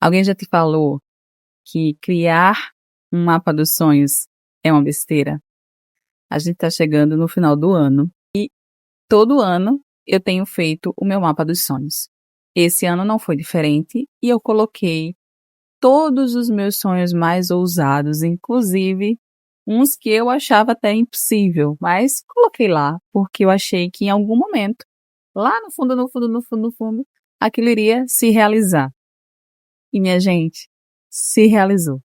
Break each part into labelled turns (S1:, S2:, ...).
S1: Alguém já te falou que criar um mapa dos sonhos é uma besteira? A gente está chegando no final do ano e todo ano eu tenho feito o meu mapa dos sonhos. Esse ano não foi diferente e eu coloquei todos os meus sonhos mais ousados, inclusive uns que eu achava até impossível, mas coloquei lá porque eu achei que em algum momento, lá no fundo, no fundo, no fundo, no fundo, aquilo iria se realizar. E minha gente, se realizou.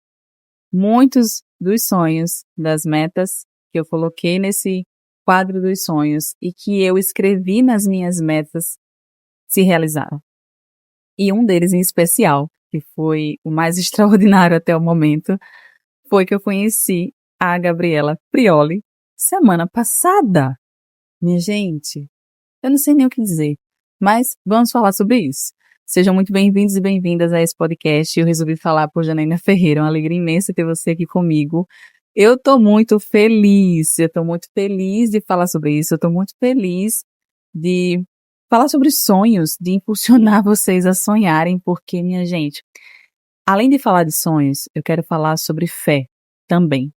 S1: Muitos dos sonhos, das metas que eu coloquei nesse quadro dos sonhos e que eu escrevi nas minhas metas se realizaram. E um deles em especial, que foi o mais extraordinário até o momento, foi que eu conheci a Gabriela Prioli semana passada. Minha gente, eu não sei nem o que dizer, mas vamos falar sobre isso. Sejam muito bem-vindos e bem-vindas a esse podcast. Eu resolvi falar por Janaína Ferreira. É uma alegria imensa ter você aqui comigo. Eu tô muito feliz de falar sobre isso. Eu tô muito feliz de falar sobre sonhos, de impulsionar vocês a sonharem, porque, minha gente, além de falar de sonhos, eu quero falar sobre fé também.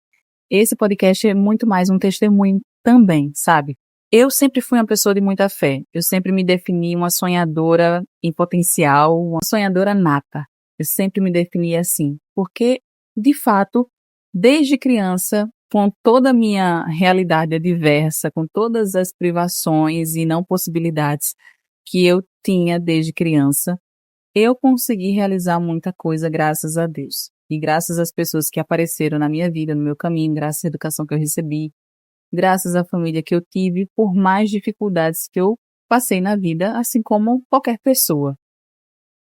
S1: Esse podcast é muito mais um testemunho também, sabe? Eu sempre fui uma pessoa de muita fé. Eu sempre me defini uma sonhadora em potencial, uma sonhadora nata. Eu sempre me defini assim, porque, de fato, desde criança, com toda a minha realidade adversa, com todas as privações e não possibilidades que eu tinha desde criança, eu consegui realizar muita coisa graças a Deus. E graças às pessoas que apareceram na minha vida, no meu caminho, graças à educação que eu recebi, graças à família que eu tive, por mais dificuldades que eu passei na vida, assim como qualquer pessoa.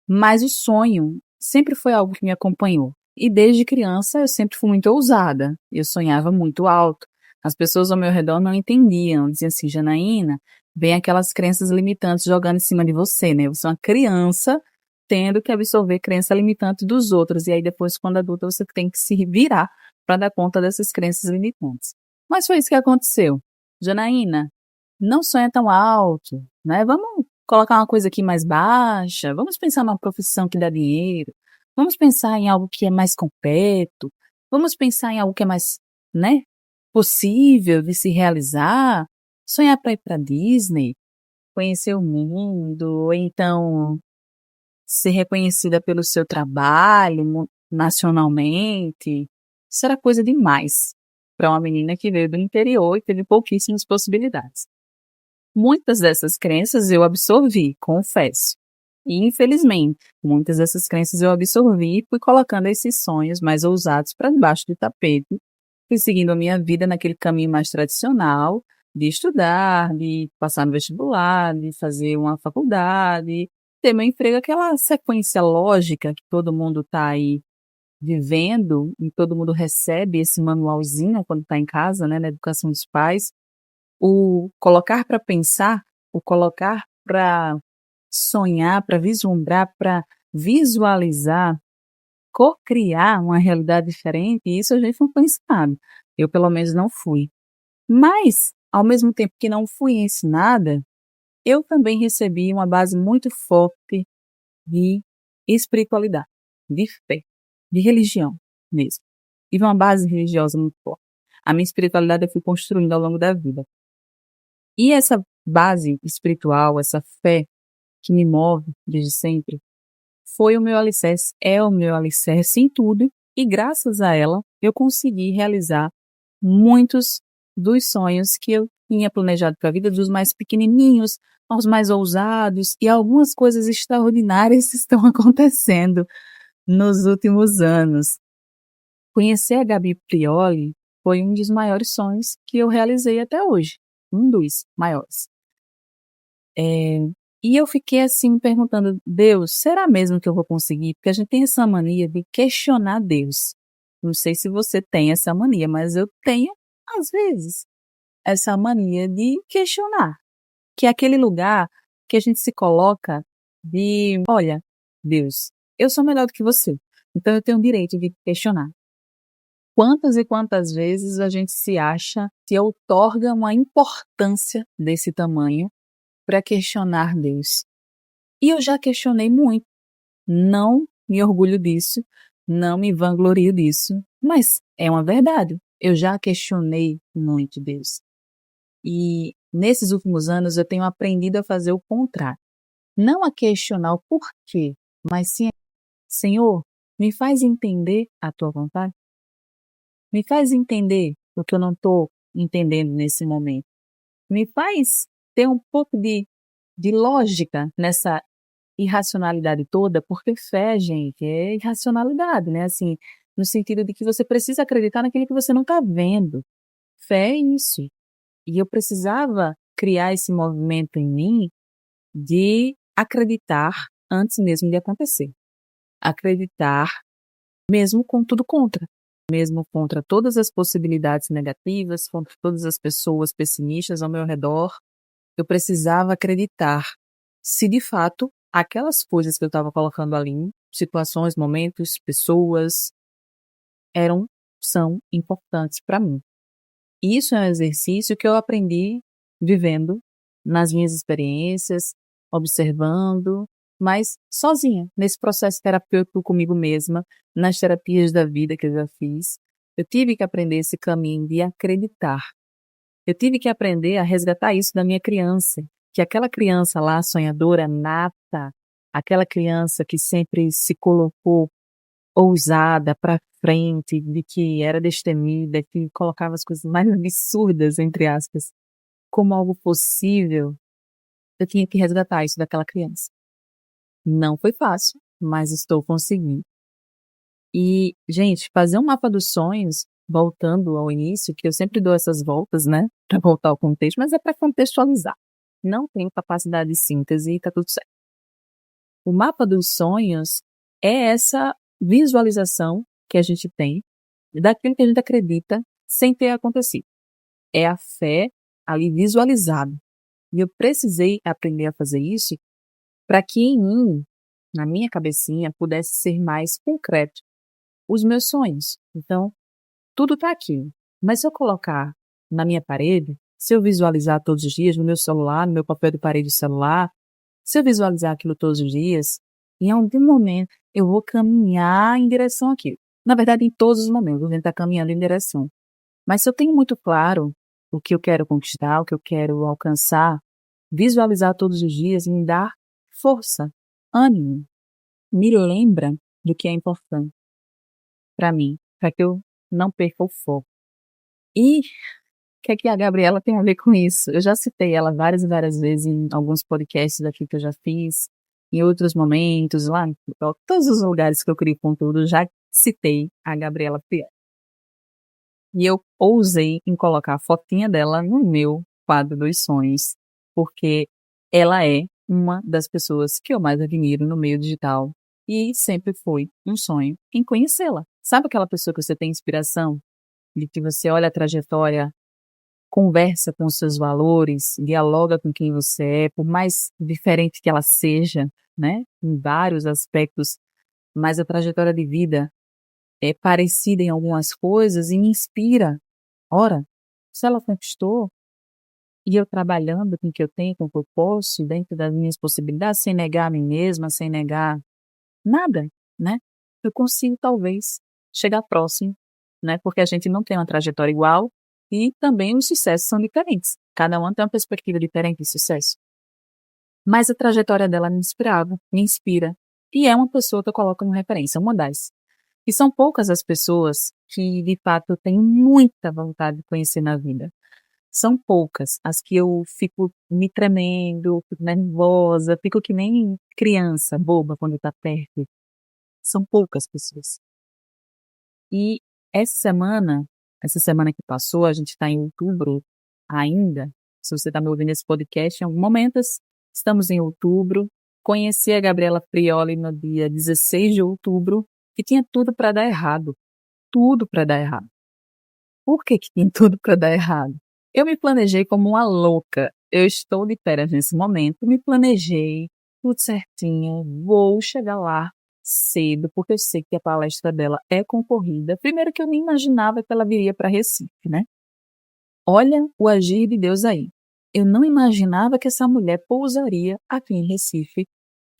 S1: Mas o sonho sempre foi algo que me acompanhou. E desde criança eu sempre fui muito ousada. Eu sonhava muito alto. As pessoas ao meu redor não entendiam. Diziam assim, Janaína, vem aquelas crenças limitantes jogando em cima de você, né? Você é uma criança tendo que absorver crença limitante dos outros. E aí depois, quando adulta, você tem que se virar para dar conta dessas crenças limitantes. Mas foi isso que aconteceu. Janaína, não sonha tão alto, né? Vamos colocar uma coisa aqui mais baixa, vamos pensar numa profissão que dá dinheiro, vamos pensar em algo que é mais concreto, vamos pensar em algo que é mais, né, possível de se realizar, sonhar para ir para Disney, conhecer o mundo, ou então ser reconhecida pelo seu trabalho nacionalmente. Isso era coisa demais para uma menina que veio do interior e teve pouquíssimas possibilidades. Muitas dessas crenças eu absorvi, confesso. E, infelizmente, muitas dessas crenças eu absorvi e fui colocando esses sonhos mais ousados para debaixo do tapete, fui seguindo a minha vida naquele caminho mais tradicional de estudar, de passar no vestibular, de fazer uma faculdade, ter meu emprego, aquela sequência lógica que todo mundo está aí vivendo e todo mundo recebe esse manualzinho quando está em casa, né, na educação dos pais. O colocar para pensar, o colocar para sonhar, para vislumbrar, para visualizar, cocriar uma realidade diferente, isso a gente não foi ensinado. Eu, pelo menos, não fui. Mas, ao mesmo tempo que não fui ensinada, eu também recebi uma base muito forte de espiritualidade, de fé, de religião mesmo. Tive uma base religiosa muito forte. A minha espiritualidade eu fui construindo ao longo da vida. E essa base espiritual, essa fé que me move desde sempre, foi o meu alicerce, é o meu alicerce em tudo, e graças a ela eu consegui realizar muitos dos sonhos que eu tinha planejado para a vida, dos mais pequenininhos aos mais ousados, e algumas coisas extraordinárias estão acontecendo nos últimos anos. Conhecer a Gabi Prioli foi um dos maiores sonhos que eu realizei até hoje, um dos maiores. E eu fiquei assim me perguntando, Deus, será mesmo que eu vou conseguir? Porque a gente tem essa mania de questionar Deus. Não sei se você tem essa mania, mas eu tenho, às vezes, essa mania de questionar. Que é aquele lugar que a gente se coloca de, olha, Deus, eu sou melhor do que você, então eu tenho o direito de questionar. Quantas e quantas vezes a gente se acha, se outorga uma importância desse tamanho para questionar Deus. E eu já questionei muito, não me orgulho disso, não me vanglorio disso, mas é uma verdade. Eu já questionei muito Deus. E nesses últimos anos eu tenho aprendido a fazer o contrário. Não a questionar o porquê, mas sim, Senhor, me faz entender a tua vontade. Me faz entender o que eu não estou entendendo nesse momento. Me faz ter um pouco de lógica nessa irracionalidade toda, porque fé, gente, é irracionalidade, né? Assim, no sentido de que você precisa acreditar naquilo que você não está vendo. Fé é isso. E eu precisava criar esse movimento em mim de acreditar antes mesmo de acontecer. Acreditar mesmo com tudo contra. Mesmo contra todas as possibilidades negativas, contra todas as pessoas pessimistas ao meu redor, eu precisava acreditar se de fato aquelas coisas que eu estava colocando ali, situações, momentos, pessoas, são importantes para mim. Isso é um exercício que eu aprendi vivendo nas minhas experiências, observando, mas sozinha, nesse processo terapêutico comigo mesma, nas terapias da vida que eu já fiz. Eu tive que aprender esse caminho de acreditar. Eu tive que aprender a resgatar isso da minha criança, que aquela criança lá, sonhadora, nata, aquela criança que sempre se colocou ousada para frente, de que era destemida, que colocava as coisas mais absurdas, entre aspas, como algo possível, eu tinha que resgatar isso daquela criança. Não foi fácil, mas estou conseguindo. E, gente, fazer um mapa dos sonhos, voltando ao início, que eu sempre dou essas voltas, né, para voltar ao contexto, mas é para contextualizar. Não tenho capacidade de síntese e tá tudo certo. O mapa dos sonhos é essa visualização que a gente tem daquilo que a gente acredita sem ter acontecido. É a fé ali visualizada. E eu precisei aprender a fazer isso para que em mim, na minha cabecinha, pudesse ser mais concreto os meus sonhos. Então, tudo está aqui. Mas se eu colocar na minha parede, se eu visualizar todos os dias no meu celular, no meu papel de parede do celular, se eu visualizar aquilo todos os dias, em algum momento eu vou caminhar em direção àquilo. Na verdade, em todos os momentos, eu vou estar caminhando em direção. Mas se eu tenho muito claro o que eu quero conquistar, o que eu quero alcançar, visualizar todos os dias me dá força, ânimo, me lembra do que é importante para mim, para que eu não perca o foco. E o que é que a Gabriela tem a ver com isso? Eu já citei ela várias e várias vezes em alguns podcasts aqui que eu já fiz, em outros momentos, lá em todos os lugares que eu crio conteúdo, já citei a Gabriela Prioli. E eu ousei em colocar a fotinha dela no meu quadro dos sonhos, porque ela é uma das pessoas que eu mais admiro no meio digital e sempre foi um sonho em conhecê-la. Sabe aquela pessoa que você tem inspiração, de que você olha a trajetória, conversa com os seus valores, dialoga com quem você é, por mais diferente que ela seja, né, em vários aspectos, mas a trajetória de vida é parecida em algumas coisas e me inspira. Ora, se ela conquistou, e eu trabalhando com o que eu tenho, com o que eu posso, dentro das minhas possibilidades, sem negar a mim mesma, sem negar nada, né? Eu consigo, talvez, chegar próximo, né? Porque a gente não tem uma trajetória igual e também os sucessos são diferentes. Cada um tem uma perspectiva diferente de sucesso. Mas a trajetória dela me inspirava, me inspira. E é uma pessoa que eu coloco como referência, uma das. E são poucas as pessoas que, de fato, eu tenho muita vontade de conhecer na vida. São poucas as que eu fico me tremendo, fico nervosa, fico que nem criança, boba, quando está perto. São poucas pessoas. E essa semana que passou, a gente está em outubro ainda. Se você está me ouvindo esse podcast, em algum momento, estamos em outubro. Conheci a Gabriela Prioli no dia 16 de outubro, que tinha tudo para dar errado. Tudo para dar errado. Por que tinha tudo para dar errado? Eu me planejei como uma louca. Eu estou de férias nesse momento, me planejei, tudo certinho, vou chegar lá cedo, porque eu sei que a palestra dela é concorrida. Primeiro que eu nem imaginava que ela viria para Recife, né? Olha o agir de Deus aí. Eu não imaginava que essa mulher pousaria aqui em Recife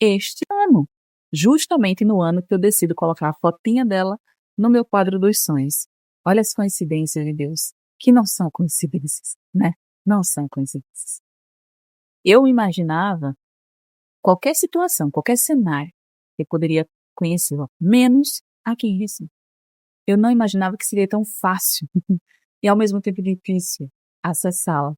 S1: este ano. justamente no ano que eu decido colocar a fotinha dela no meu quadro dos sonhos. Olha as coincidências de Deus, que não são coincidências, né? Não são coincidências. Eu imaginava qualquer situação, qualquer cenário que eu poderia conhecê-la, menos aqui em Recife. Eu não imaginava que seria tão fácil e ao mesmo tempo difícil acessá-la.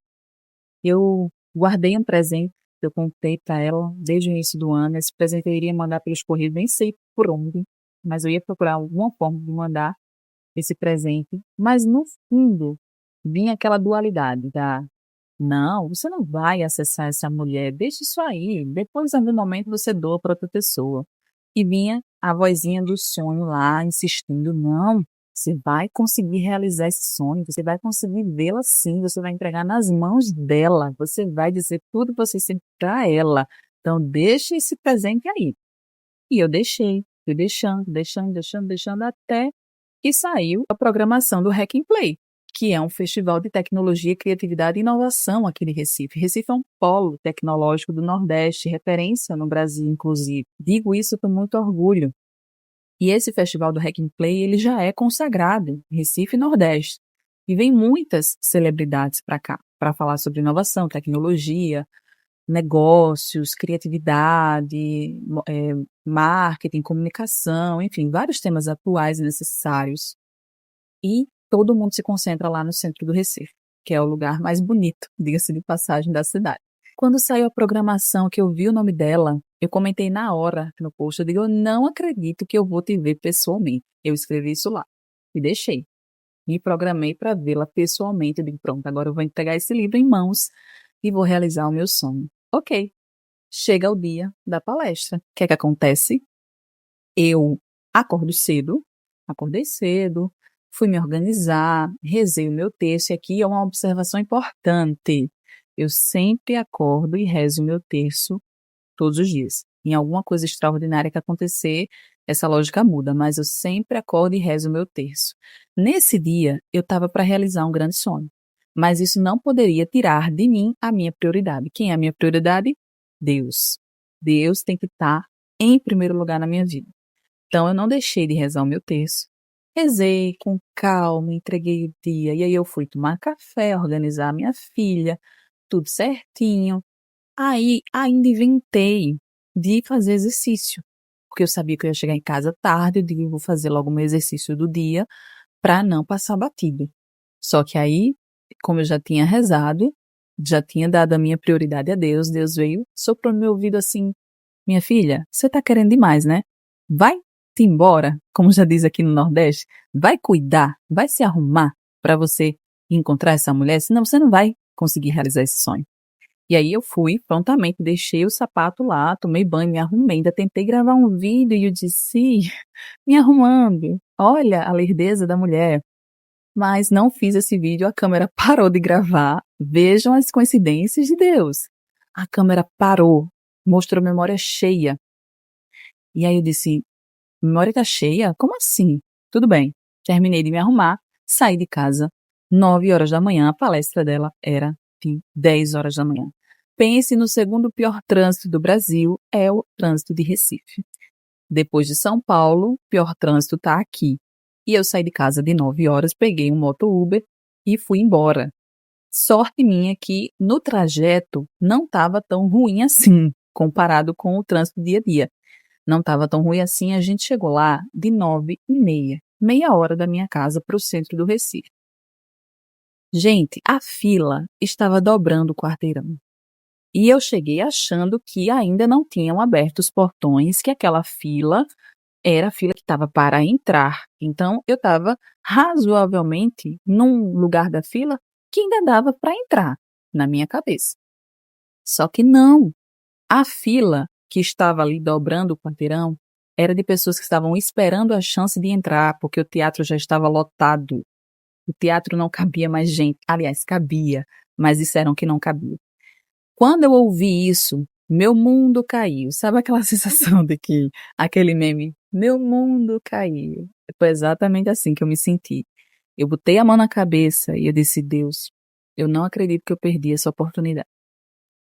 S1: Eu guardei um presente que eu contei para ela desde o início do ano. Esse presente eu iria mandar pelos correios, nem sei por onde, mas eu ia procurar alguma forma de mandar esse presente. Mas no fundo vinha aquela dualidade da não, você não vai acessar essa mulher, deixa isso aí, depois, em algum momento, você doa para outra pessoa. E vinha a vozinha do sonho lá, insistindo, não, você vai conseguir realizar esse sonho, você vai conseguir vê-la sim, você vai entregar nas mãos dela, você vai dizer tudo que você sente para ela. Então, deixa esse presente aí. E eu deixei, fui deixando, até que saiu a programação do Hack and Play, que é um festival de tecnologia, criatividade e inovação aqui de Recife. Recife é um polo tecnológico do Nordeste, referência no Brasil, inclusive. Digo isso com muito orgulho. E esse festival do Hack and Play, ele já é consagrado em Recife e Nordeste. E vem muitas celebridades para cá, para falar sobre inovação, tecnologia, negócios, criatividade, marketing, comunicação, enfim, vários temas atuais e necessários. E todo mundo se concentra lá no centro do Recife, que é o lugar mais bonito, diga-se de passagem, da cidade. Quando saiu a programação, que eu vi o nome dela, eu comentei na hora no post, eu digo, eu não acredito que eu vou te ver pessoalmente. Eu escrevi isso lá e deixei. Me programei para vê-la pessoalmente. Eu digo, pronto, agora eu vou entregar esse livro em mãos e vou realizar o meu sonho. Ok. Chega o dia da palestra. O que é que acontece? Eu acordei cedo, fui me organizar, rezei o meu texto, e aqui é uma observação importante. Eu sempre acordo e rezo o meu terço todos os dias. Em alguma coisa extraordinária que acontecer, essa lógica muda, mas eu sempre acordo e rezo o meu terço. Nesse dia, eu estava para realizar um grande sonho, mas isso não poderia tirar de mim a minha prioridade. Quem é a minha prioridade? Deus. Deus tem que estar em primeiro lugar na minha vida. Então, eu não deixei de rezar o meu terço. Rezei com calma, entreguei o dia. E aí eu fui tomar café, organizar a minha filha, tudo certinho. Aí ainda inventei de fazer exercício, porque eu sabia que eu ia chegar em casa tarde, eu digo, eu vou fazer logo o meu exercício do dia para não passar batido. Só que aí, como eu já tinha rezado, já tinha dado a minha prioridade a Deus, Deus veio, soprou no meu ouvido assim, minha filha, você tá querendo demais, né? Vai-te embora, como já diz aqui no Nordeste, vai cuidar, vai se arrumar para você encontrar essa mulher, senão você não vai conseguir realizar esse sonho. E aí eu fui prontamente, deixei o sapato lá, tomei banho, me arrumei, ainda tentei gravar um vídeo e eu disse, me arrumando, olha a lerdeza da mulher. Mas não fiz esse vídeo, a câmera parou de gravar. Vejam as coincidências de Deus. A câmera parou, mostrou memória cheia. E aí eu disse, memória tá cheia? Como assim? Tudo bem. Terminei de me arrumar, saí de casa, 9 horas da manhã, a palestra dela era, enfim, 10 horas da manhã. Pense no segundo pior trânsito do Brasil, é o trânsito de Recife. Depois de São Paulo, o pior trânsito está aqui. E eu saí de casa de 9 horas, peguei um moto Uber e fui embora. Sorte minha que no trajeto não estava tão ruim assim, comparado com o trânsito dia a dia. Não estava tão ruim assim, a gente chegou lá de 9h30, meia hora da minha casa para o centro do Recife. Gente, a fila estava dobrando o quarteirão. E eu cheguei achando que ainda não tinham aberto os portões, que aquela fila era a fila que estava para entrar. Então, eu estava razoavelmente num lugar da fila que ainda dava para entrar, na minha cabeça. Só que não. A fila que estava ali dobrando o quarteirão era de pessoas que estavam esperando a chance de entrar, porque o teatro já estava lotado. O teatro não cabia mais gente. Aliás, cabia, mas disseram que não cabia. Quando eu ouvi isso, meu mundo caiu. Sabe aquela sensação de que aquele meme, meu mundo caiu? Foi exatamente assim que eu me senti. Eu botei a mão na cabeça e eu disse, Deus, eu não acredito que eu perdi essa oportunidade.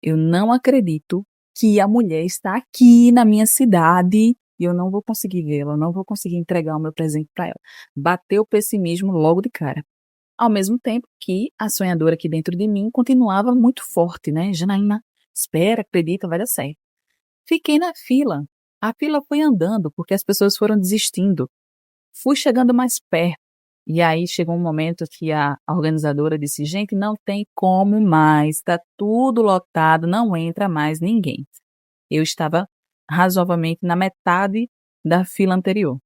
S1: Eu não acredito que a mulher está aqui na minha cidade e eu não vou conseguir vê-la, não vou conseguir entregar o meu presente para ela. Bateu o pessimismo logo de cara. Ao mesmo tempo que a sonhadora aqui dentro de mim continuava muito forte, né? Janaína, espera, acredita, vai dar certo. Fiquei na fila. A fila foi andando porque as pessoas foram desistindo. Fui chegando mais perto. E aí chegou um momento que a organizadora disse: gente, não tem como mais, está tudo lotado, não entra mais ninguém. Eu estava razoavelmente na metade da fila anterior.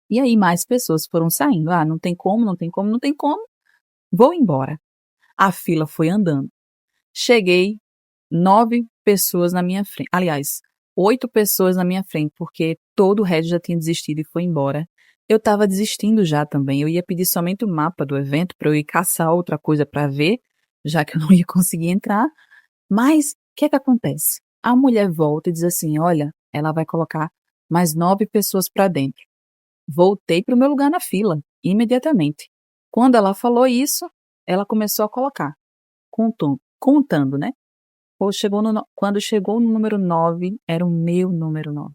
S1: E aí mais pessoas foram saindo. Ah, não tem como, não tem como, não tem como. Vou embora. A fila foi andando. Cheguei, 9 pessoas na minha frente. Aliás, 8 pessoas na minha frente, porque todo o resto já tinha desistido e foi embora. Eu estava desistindo já também. Eu ia pedir somente o mapa do evento para eu ir caçar outra coisa para ver, já que eu não ia conseguir entrar. Mas o que é que acontece? A mulher volta e diz assim: olha, ela vai colocar mais 9 pessoas para dentro. Voltei para o meu lugar na fila, imediatamente. Quando ela falou isso, ela começou a colocar, contando, né? Quando chegou no número 9, era o meu número 9.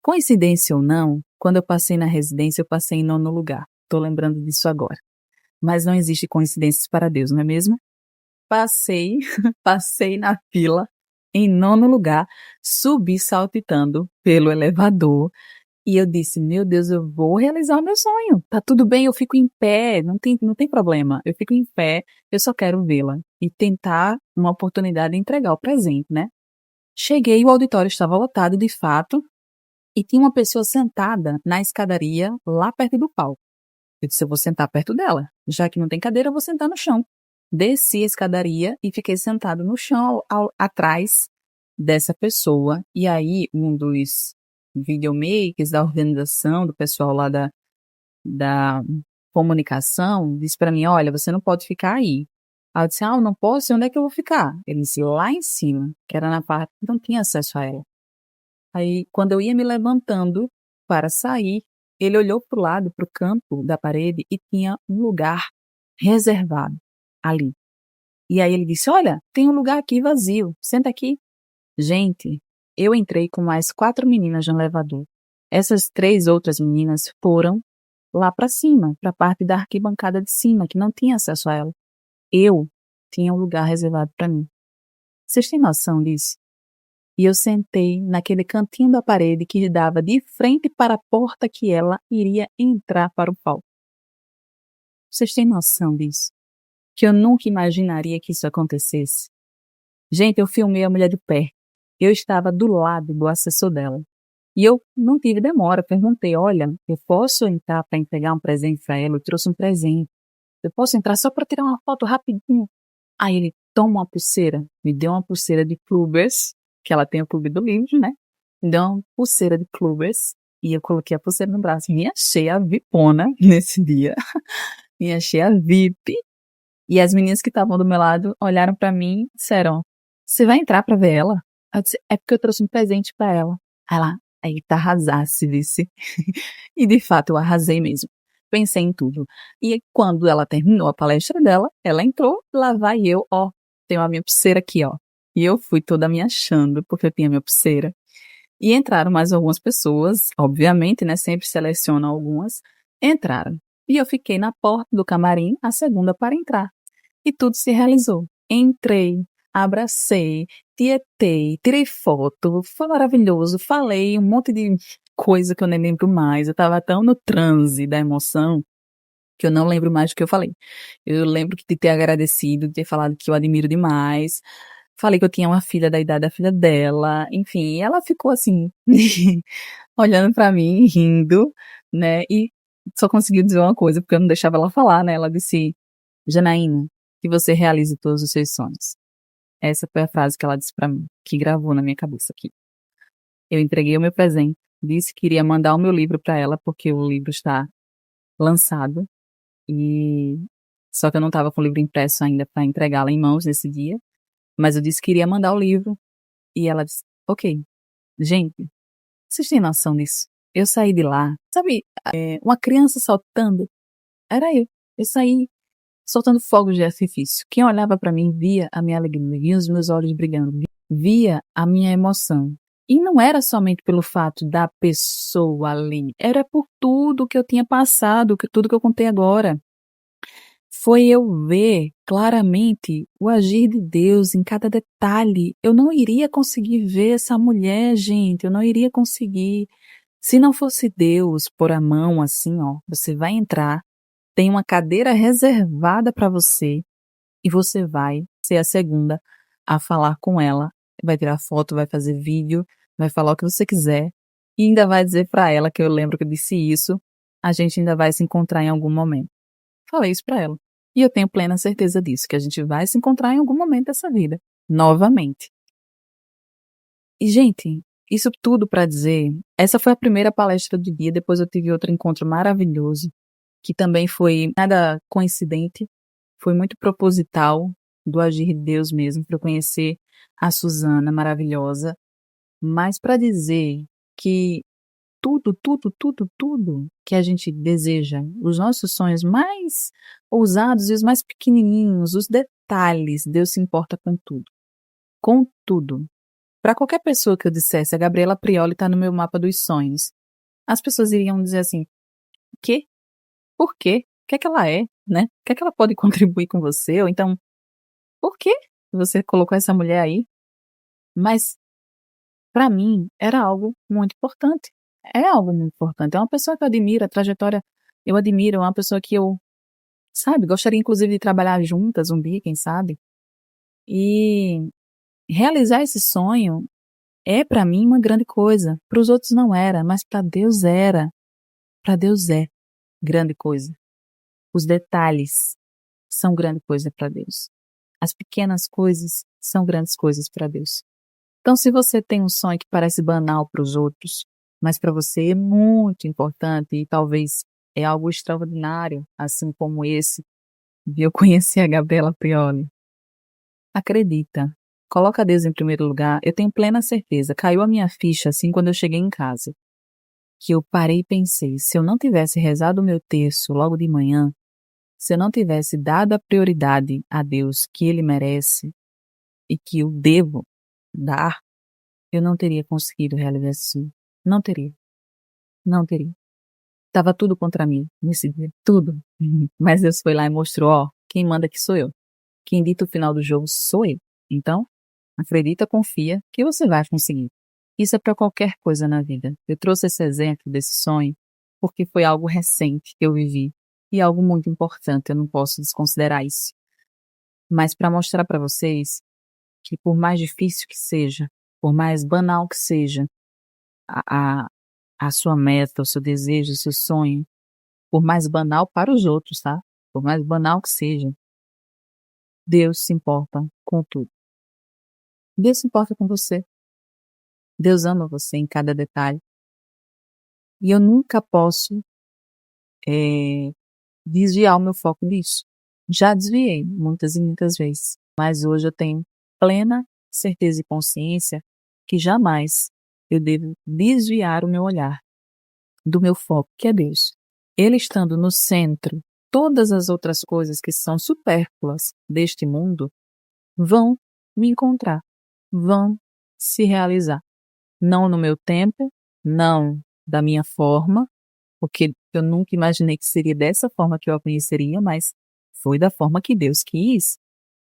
S1: Coincidência ou não, quando eu passei na residência, eu passei em 9º lugar. Estou lembrando disso agora. Mas não existe coincidências para Deus, não é mesmo? Passei, passei na fila em 9º lugar, subi saltitando pelo elevador e eu disse: meu Deus, eu vou realizar o meu sonho. Tá tudo bem, eu fico em pé, não tem problema. Eu fico em pé, eu só quero vê-la e tentar uma oportunidade de entregar o presente, né? Cheguei, o auditório estava lotado de fato e tinha uma pessoa sentada na escadaria lá perto do palco. Eu disse: eu vou sentar perto dela. Já que não tem cadeira, eu vou sentar no chão. Desci a escadaria e fiquei sentado no chão atrás dessa pessoa. E aí, um dos videomakers da organização, do pessoal lá da comunicação, disse para mim: olha, você não pode ficar aí. Aí eu disse: ah, eu não posso? E onde é que eu vou ficar? Ele disse: lá em cima, que era na parte que não tinha acesso a ela. Aí, quando eu ia me levantando para sair, ele olhou para o lado, para o canto da parede, e tinha um lugar reservado ali. E aí ele disse: olha, tem um lugar aqui vazio, senta aqui. Gente, eu entrei com mais 4 meninas no elevador. Essas 3 outras meninas foram lá para cima, para a parte da arquibancada de cima, que não tinha acesso a ela. Eu tinha um lugar reservado para mim. Vocês têm noção disso? E eu sentei naquele cantinho da parede que dava de frente para a porta que ela iria entrar para o palco. Vocês têm noção disso? Que eu nunca imaginaria que isso acontecesse. Gente, eu filmei a mulher de pé. Eu estava do lado do assessor dela. E eu não tive demora, perguntei: olha, eu posso entrar para entregar um presente para ela? Eu trouxe um presente. Eu posso entrar só para tirar uma foto rapidinho? Aí ele: toma uma pulseira. Me deu uma pulseira de clubbers, que ela tem o clube do livro, né? Me deu uma pulseira de clubbers e eu coloquei a pulseira no braço. Me achei a VIPona nesse dia. Me achei a VIP. E as meninas que estavam do meu lado olharam para mim e disseram: você vai entrar para ver ela? Eu disse: é porque eu trouxe um presente para ela. Aí tá, arrasasse, disse. E de fato eu arrasei mesmo. Pensei em tudo. E quando ela terminou a palestra dela, ela entrou, lá vai eu, ó, tenho a minha pulseira aqui, ó. E eu fui toda me achando, porque eu tinha minha pulseira. E entraram mais algumas pessoas, obviamente, né, sempre selecionam algumas, entraram. E eu fiquei na porta do camarim, a segunda para entrar. E tudo se realizou. Entrei, abracei, tietei, tirei foto, foi maravilhoso, falei um monte de coisa que eu nem lembro mais. Eu estava tão no transe da emoção que eu não lembro mais do que eu falei. Eu lembro de ter agradecido, de ter falado que eu admiro demais. Falei que eu tinha uma filha da idade da filha dela, enfim, e ela ficou assim, olhando pra mim, rindo, né, e só conseguiu dizer uma coisa, porque eu não deixava ela falar, né, ela disse: Janaína, que você realize todos os seus sonhos. Essa foi a frase que ela disse pra mim, que gravou na minha cabeça aqui. Eu entreguei o meu presente, disse que iria mandar o meu livro pra ela, porque o livro está lançado, e só que eu não estava com o livro impresso ainda para entregá-la em mãos nesse dia, mas eu disse que iria mandar o livro, e ela disse: ok. Gente, vocês têm noção disso? Eu saí de lá, sabe, uma criança saltando, era eu. Eu saí soltando fogos de artifício. Quem olhava para mim via a minha alegria, via os meus olhos brilhando, via a minha emoção. E não era somente pelo fato da pessoa ali, era por tudo que eu tinha passado, tudo que eu contei agora. Foi eu ver claramente o agir de Deus em cada detalhe. Eu não iria conseguir ver essa mulher, gente, eu não iria conseguir. Se não fosse Deus pôr a mão assim, ó, você vai entrar, tem uma cadeira reservada para você e você vai ser a segunda a falar com ela. Vai tirar foto, vai fazer vídeo, vai falar o que você quiser e ainda vai dizer para ela que eu lembro que eu disse isso. A gente ainda vai se encontrar em algum momento. Falei isso pra ela. E eu tenho plena certeza disso, que a gente vai se encontrar em algum momento dessa vida, novamente. E, gente, isso tudo pra dizer, essa foi a primeira palestra do dia, depois eu tive outro encontro maravilhoso, que também foi nada coincidente, foi muito proposital do agir de Deus mesmo, para eu conhecer a Suzana maravilhosa, mas para dizer que tudo que a gente deseja, os nossos sonhos mais ousados e os mais pequenininhos, os detalhes, Deus se importa com tudo. Com tudo. Para qualquer pessoa que eu dissesse, a Gabriela Prioli está no meu mapa dos sonhos, as pessoas iriam dizer assim, quê? Por quê? O que é que ela é, né? O que é que ela pode contribuir com você? Ou então, por que você colocou essa mulher aí? Mas, para mim, era algo muito importante. É algo muito importante. É uma pessoa que eu admiro, a trajetória eu admiro, é uma pessoa que eu, sabe, gostaria inclusive de trabalhar juntas um dia, quem sabe. E realizar esse sonho é para mim uma grande coisa. Para os outros não era, mas para Deus era. Para Deus é grande coisa. Os detalhes são grande coisa para Deus. As pequenas coisas são grandes coisas para Deus. Então, se você tem um sonho que parece banal para os outros, mas para você é muito importante e talvez é algo extraordinário, assim como esse, de eu conhecer a Gabriela Prioli. Acredita, coloca Deus em primeiro lugar, eu tenho plena certeza, caiu a minha ficha assim quando eu cheguei em casa, que eu parei e pensei, se eu não tivesse rezado o meu terço logo de manhã, se eu não tivesse dado a prioridade a Deus que Ele merece e que eu devo dar, eu não teria conseguido realizar esse sonho. Não teria. Não teria. Tava tudo contra mim nesse dia. Tudo. Mas Deus foi lá e mostrou, ó, quem manda aqui sou eu. Quem dita o final do jogo sou eu. Então, acredita, confia que você vai conseguir. Isso é para qualquer coisa na vida. Eu trouxe esse exemplo desse sonho porque foi algo recente que eu vivi e algo muito importante, eu não posso desconsiderar isso. Mas para mostrar para vocês que por mais difícil que seja, por mais banal que seja, a, a, a sua meta, o seu desejo, o seu sonho, por mais banal para os outros, tá? Por mais banal que seja, Deus se importa com tudo. Deus se importa com você. Deus ama você em cada detalhe. E eu nunca posso desviar o meu foco disso. Já desviei muitas e muitas vezes, mas hoje eu tenho plena certeza e consciência que jamais eu devo desviar o meu olhar do meu foco, que é Deus. Ele estando no centro, todas as outras coisas que são supérfluas deste mundo vão me encontrar, vão se realizar. Não no meu tempo, não da minha forma, porque eu nunca imaginei que seria dessa forma que eu a conheceria, mas foi da forma que Deus quis.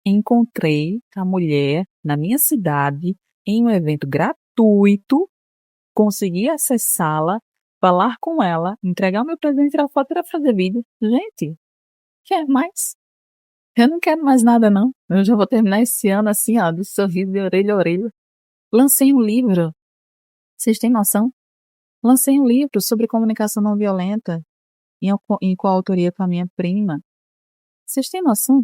S1: Encontrei a mulher na minha cidade, em um evento gratuito, consegui acessá-la, falar com ela, entregar o meu presente, tirar foto e fazer vídeo. Gente, quer mais? Eu não quero mais nada, não. Eu já vou terminar esse ano assim, ó, do sorriso de orelha a orelha. Lancei um livro. Vocês têm noção? Lancei um livro sobre comunicação não violenta, em coautoria com a minha prima. Vocês têm noção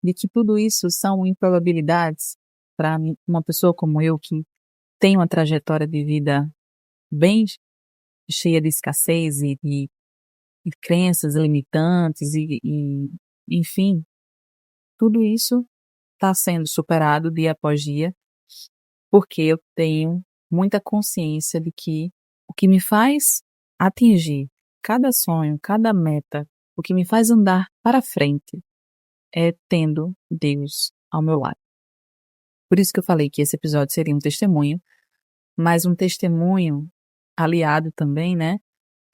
S1: de que tudo isso são improbabilidades para uma pessoa como eu, que tem uma trajetória de vida bem cheia de escassez e crenças limitantes enfim, tudo isso está sendo superado dia após dia, porque eu tenho muita consciência de que o que me faz atingir cada sonho, cada meta, o que me faz andar para frente é tendo Deus ao meu lado. Por isso que eu falei que esse episódio seria um testemunho, mas um testemunho aliado também, né,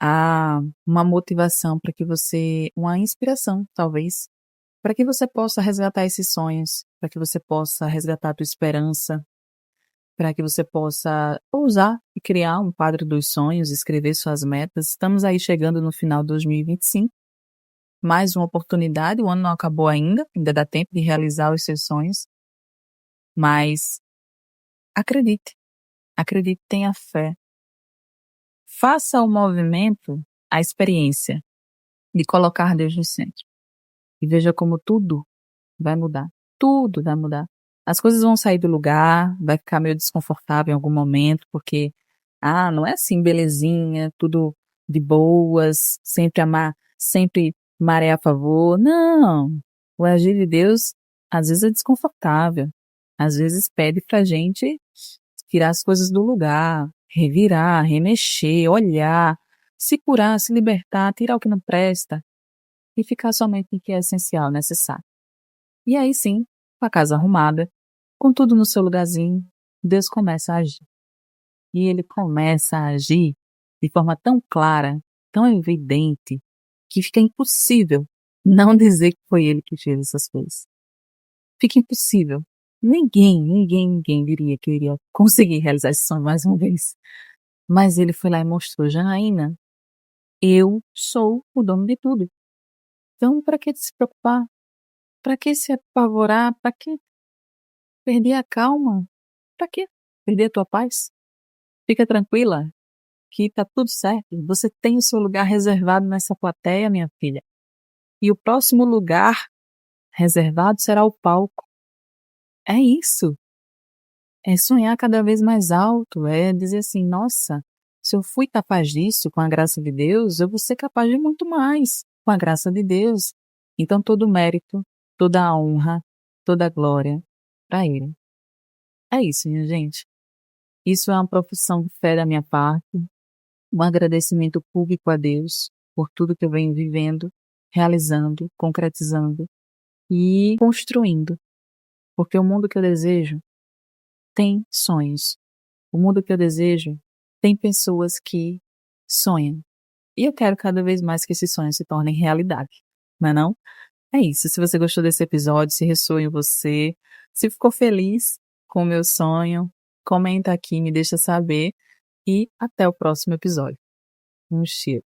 S1: a uma motivação para que você uma inspiração, talvez, para que você possa resgatar esses sonhos, para que você possa resgatar a tua esperança, para que você possa ousar e criar um quadro dos sonhos, escrever suas metas. Estamos aí chegando no final de 2025, mais uma oportunidade, o ano não acabou ainda dá tempo de realizar os seus sonhos, mas acredite, acredite, tenha fé. Faça o movimento, a experiência de colocar Deus no centro. E veja como tudo vai mudar. Tudo vai mudar. As coisas vão sair do lugar, vai ficar meio desconfortável em algum momento, porque, não é assim, belezinha, tudo de boas, sempre amar, sempre maré a favor. Não! O agir de Deus, às vezes é desconfortável. Às vezes pede pra gente tirar as coisas do lugar, revirar, remexer, olhar, se curar, se libertar, tirar o que não presta e ficar somente no que é essencial, necessário. E aí sim, com a casa arrumada, com tudo no seu lugarzinho, Deus começa a agir. E Ele começa a agir de forma tão clara, tão evidente, que fica impossível não dizer que foi Ele que fez essas coisas. Fica impossível. Ninguém diria que eu iria conseguir realizar esse sonho mais uma vez. Mas Ele foi lá e mostrou: Janaína, eu sou o dono de tudo. Então, para que se preocupar? Para que se apavorar? Para que perder a calma? Para que perder a tua paz? Fica tranquila, que tá tudo certo. Você tem o seu lugar reservado nessa plateia, minha filha. E o próximo lugar reservado será o palco. É isso. É sonhar cada vez mais alto. É dizer assim, nossa, se eu fui capaz disso com a graça de Deus, eu vou ser capaz de muito mais com a graça de Deus. Então todo o mérito, toda a honra, toda a glória para Ele. É isso, minha gente. Isso é uma profissão de fé da minha parte, um agradecimento público a Deus por tudo que eu venho vivendo, realizando, concretizando e construindo. Porque o mundo que eu desejo tem sonhos. O mundo que eu desejo tem pessoas que sonham. E eu quero cada vez mais que esses sonhos se tornem realidade. Não é não? É isso. Se você gostou desse episódio, se ressoou em você, se ficou feliz com o meu sonho, comenta aqui, me deixa saber. E até o próximo episódio. Um cheiro.